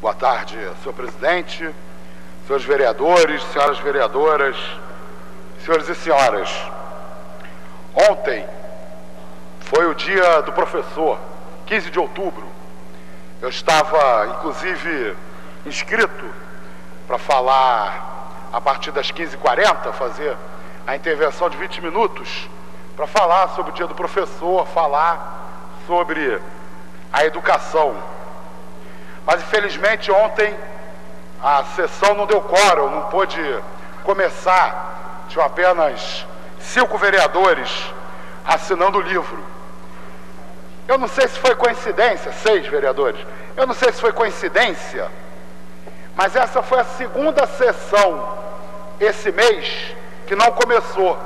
Boa tarde, senhor presidente, senhores vereadores, senhoras vereadoras, senhores e senhoras. Ontem foi o dia do professor, 15 de outubro. Eu estava, inclusive, inscrito para falar a partir das 15h40, fazer a intervenção de 20 minutos, para falar sobre o dia do professor, falar sobre a educação. Mas, infelizmente, ontem a sessão não deu quórum, não pôde começar. Tinham apenas 5 vereadores assinando o livro. Eu não sei se foi coincidência, 6 vereadores, eu não sei se foi coincidência, mas essa foi a segunda sessão esse mês que não começou,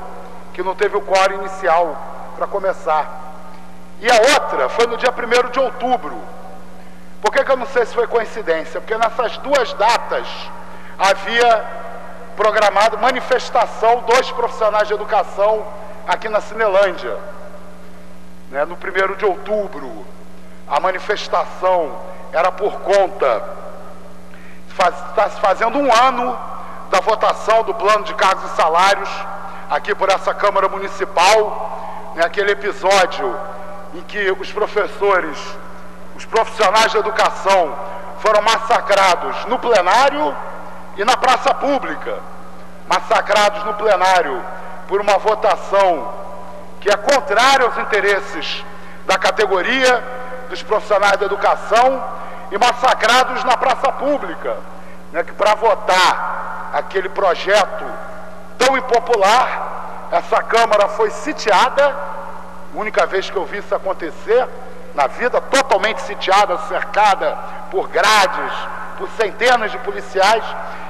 que não teve o quórum inicial para começar. E a outra foi no dia 1º de outubro. Por que eu não sei se foi coincidência? Porque nessas duas datas havia programado manifestação dos profissionais de educação aqui na Cinelândia. No 1º de outubro, a manifestação era por conta, está se fazendo um ano da votação do plano de cargos e salários aqui por essa Câmara Municipal, aquele episódio em que os professores, os profissionais de educação foram massacrados no plenário e na praça pública. Massacrados no plenário por uma votação que é contrária aos interesses da categoria dos profissionais da educação, e massacrados na praça pública, que para votar aquele projeto tão impopular, essa Câmara foi sitiada, única vez que eu vi isso acontecer na vida, totalmente sitiada, cercada por grades, por centenas de policiais,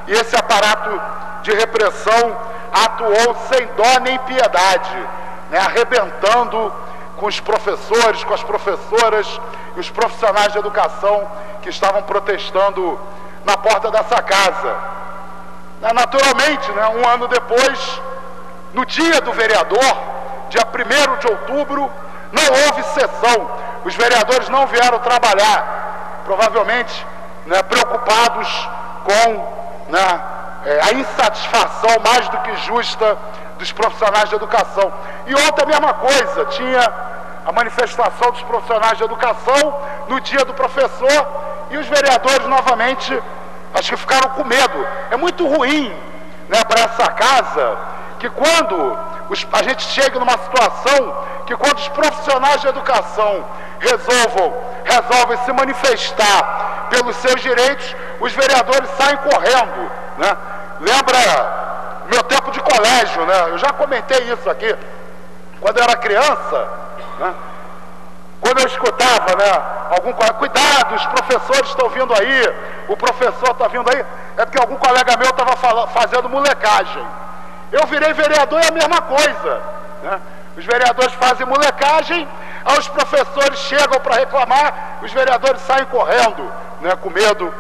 e esse aparato de repressão atuou sem dó nem piedade, arrebentando com os professores, com as professoras e os profissionais de educação que estavam protestando na porta dessa casa. Naturalmente, um ano depois, no dia do vereador, dia 1º de outubro, não houve sessão. Os vereadores não vieram trabalhar, provavelmente preocupados com a insatisfação mais do que justa dos profissionais de educação. E ontem a mesma coisa, tinha a manifestação dos profissionais de educação no dia do professor, e os vereadores novamente, acho que ficaram com medo. É muito ruim para essa casa que quando a gente chega numa situação que quando os profissionais de educação resolvem se manifestar pelos seus direitos, os vereadores saem correndo. Lembra meu tempo de colégio, eu já comentei isso aqui, quando eu era criança, quando eu escutava, algum colega, cuidado, os professores estão vindo aí, o professor está vindo aí, é porque algum colega meu estava fazendo molecagem. Eu virei vereador e é a mesma coisa, Os vereadores fazem molecagem, aí os professores chegam para reclamar, os vereadores saem correndo, com medo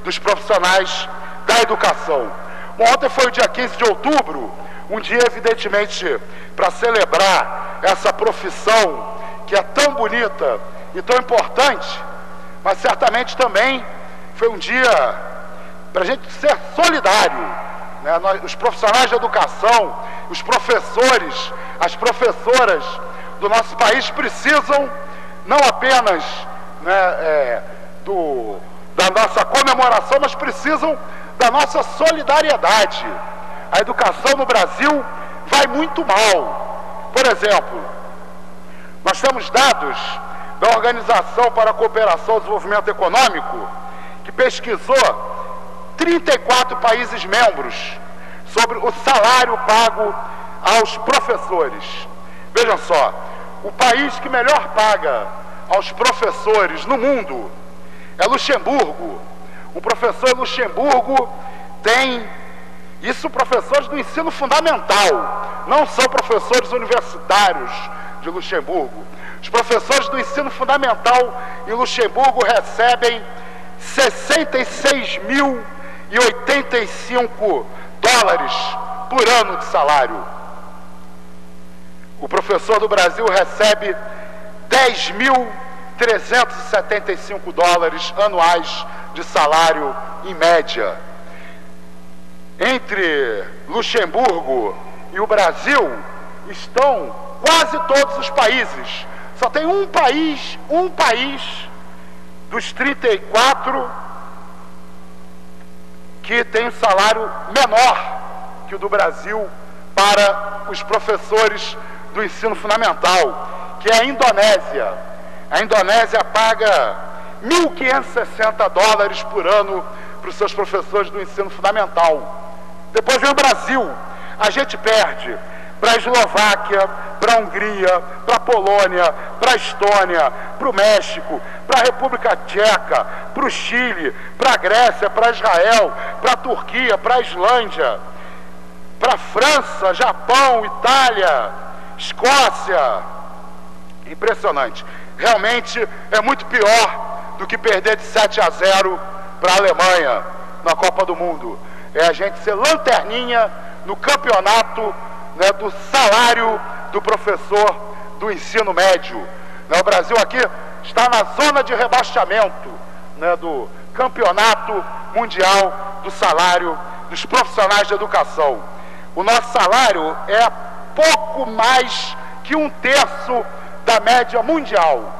dos profissionais da educação. Ontem foi o dia 15 de outubro, um dia evidentemente para celebrar essa profissão que é tão bonita e tão importante, mas certamente também foi um dia para a gente ser solidário. Os profissionais de educação, os professores, as professoras do nosso país precisam não apenas da nossa comemoração, mas precisam da nossa solidariedade. A educação no Brasil vai muito mal. Por exemplo, nós temos dados da Organização para a Cooperação e Desenvolvimento Econômico, que pesquisou 34 países membros sobre o salário pago aos professores. Vejam só, o país que melhor paga aos professores no mundo é Luxemburgo. O professor em Luxemburgo tem, isso professores do ensino fundamental, não são professores universitários de Luxemburgo. Os professores do ensino fundamental em Luxemburgo recebem $66.085 por ano de salário. O professor do Brasil recebe 375 dólares anuais de salário em média. Entre Luxemburgo e o Brasil estão quase todos os países. Só tem um país dos 34 que tem um salário menor que o do Brasil para os professores do ensino fundamental, que é a Indonésia. A Indonésia paga 1.560 dólares por ano para os seus professores do ensino fundamental. Depois vem o Brasil. A gente perde para a Eslováquia, para a Hungria, para a Polônia, para a Estônia, para o México, para a República Tcheca, para o Chile, para a Grécia, para Israel, para a Turquia, para a Islândia, para a França, Japão, Itália, Escócia. Impressionante. Realmente é muito pior do que perder de 7-0 para a Alemanha na Copa do Mundo. É a gente ser lanterninha no campeonato, né, do salário do professor do ensino médio. Né, o Brasil aqui está na zona de rebaixamento, né, do campeonato mundial do salário dos profissionais de educação. O nosso salário é pouco mais que 1/3 da média mundial.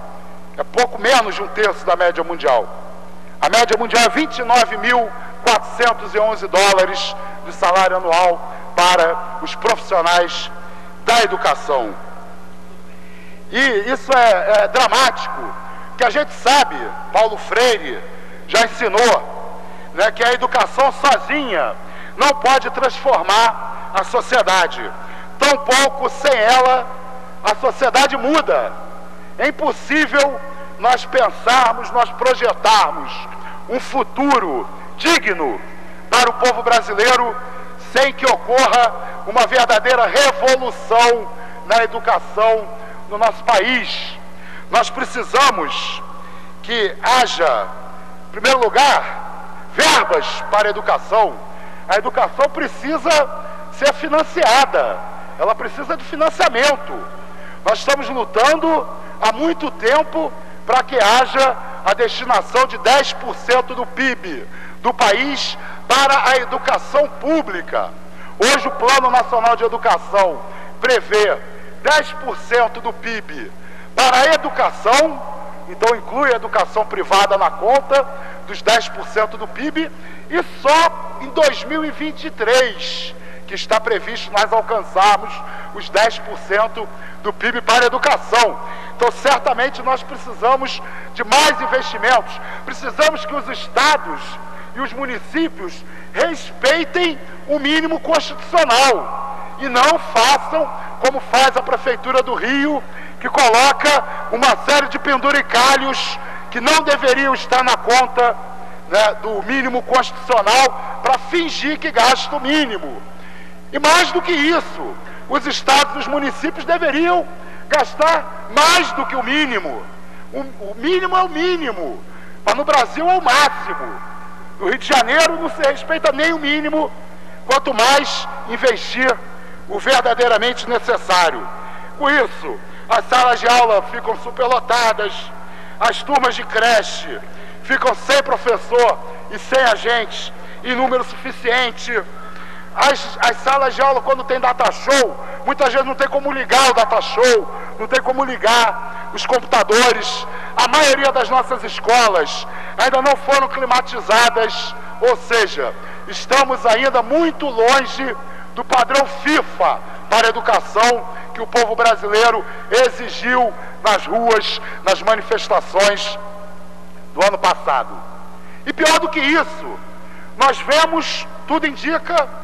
É pouco menos de 1/3 da média mundial. A média mundial é 29.411 dólares de salário anual para os profissionais da educação. E isso é dramático, que a gente sabe, Paulo Freire já ensinou, né, que a educação sozinha não pode transformar a sociedade. Tampouco sem ela a sociedade muda. É impossível nós pensarmos, nós projetarmos um futuro digno para o povo brasileiro sem que ocorra uma verdadeira revolução na educação no nosso país. Nós precisamos que haja, em primeiro lugar, verbas para a educação. A educação precisa ser financiada, ela precisa de financiamento. Nós estamos lutando há muito tempo para que haja a destinação de 10% do PIB do país para a educação pública. Hoje o Plano Nacional de Educação prevê 10% do PIB para a educação, então inclui a educação privada na conta dos 10% do PIB, e só em 2023 que está previsto nós alcançarmos os 10% do PIB para a educação. Então, certamente, nós precisamos de mais investimentos, precisamos que os estados e os municípios respeitem o mínimo constitucional e não façam como faz a Prefeitura do Rio, que coloca uma série de penduricalhos que não deveriam estar na conta, né, do mínimo constitucional para fingir que gasta o mínimo. E mais do que isso, os estados e os municípios deveriam gastar mais do que o mínimo. O mínimo é o mínimo, mas no Brasil é o máximo. No Rio de Janeiro não se respeita nem o mínimo, quanto mais investir o verdadeiramente necessário. Com isso, as salas de aula ficam superlotadas, as turmas de creche ficam sem professor e sem agentes em número suficiente. As salas de aula, quando tem data show, muitas vezes não tem como ligar o data show, não tem como ligar os computadores. A maioria das nossas escolas ainda não foram climatizadas, ou seja, estamos ainda muito longe do padrão FIFA para a educação que o povo brasileiro exigiu nas ruas, nas manifestações do ano passado. E pior do que isso, nós vemos, tudo indica,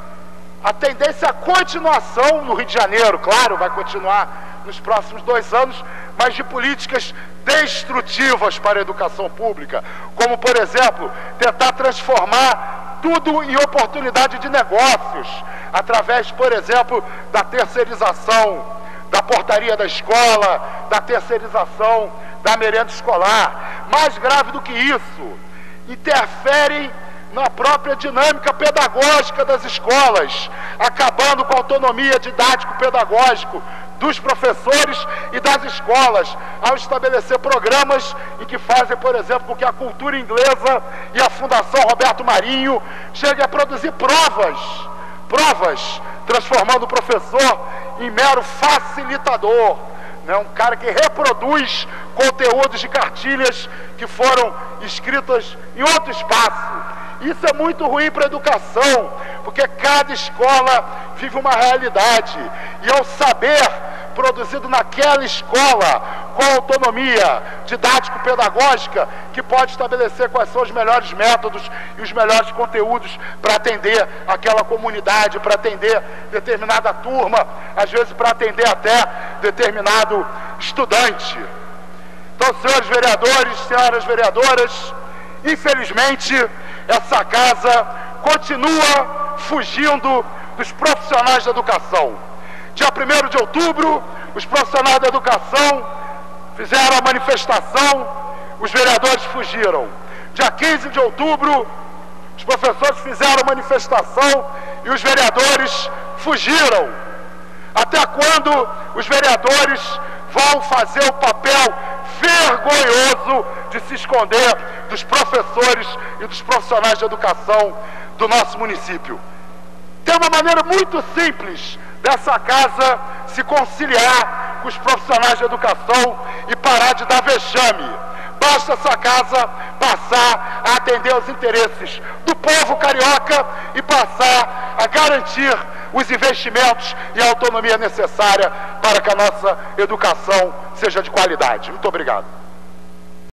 a tendência à continuação no Rio de Janeiro, claro, vai continuar nos próximos 2 anos, mas de políticas destrutivas para a educação pública, como, por exemplo, tentar transformar tudo em oportunidade de negócios, através, por exemplo, da terceirização da portaria da escola, da terceirização da merenda escolar. Mais grave do que isso, interferem na própria dinâmica pedagógica das escolas, acabando com a autonomia didático-pedagógico dos professores e das escolas, ao estabelecer programas em que fazem, por exemplo, com que a cultura inglesa e a Fundação Roberto Marinho cheguem a produzir provas, transformando o professor em mero facilitador, né? Um cara que reproduz conteúdos de cartilhas que foram escritas em outro espaço. Isso é muito ruim para a educação, porque cada escola vive uma realidade, e ao saber produzido naquela escola, com autonomia didático-pedagógica, que pode estabelecer quais são os melhores métodos e os melhores conteúdos para atender aquela comunidade, para atender determinada turma, às vezes para atender até determinado estudante. Então, senhores vereadores, senhoras vereadoras, infelizmente, essa casa continua fugindo dos profissionais da educação. Dia 1º de outubro, os profissionais da educação fizeram a manifestação, os vereadores fugiram. Dia 15 de outubro, os professores fizeram a manifestação e os vereadores fugiram. Até quando os vereadores vão fazer o papel vergonhoso de se esconder dos professores e dos profissionais de educação do nosso município? Tem uma maneira muito simples dessa casa se conciliar com os profissionais de educação e parar de dar vexame. Basta essa casa passar a atender aos interesses do povo carioca e passar a garantir os investimentos e a autonomia necessária para que a nossa educação seja de qualidade. Muito obrigado.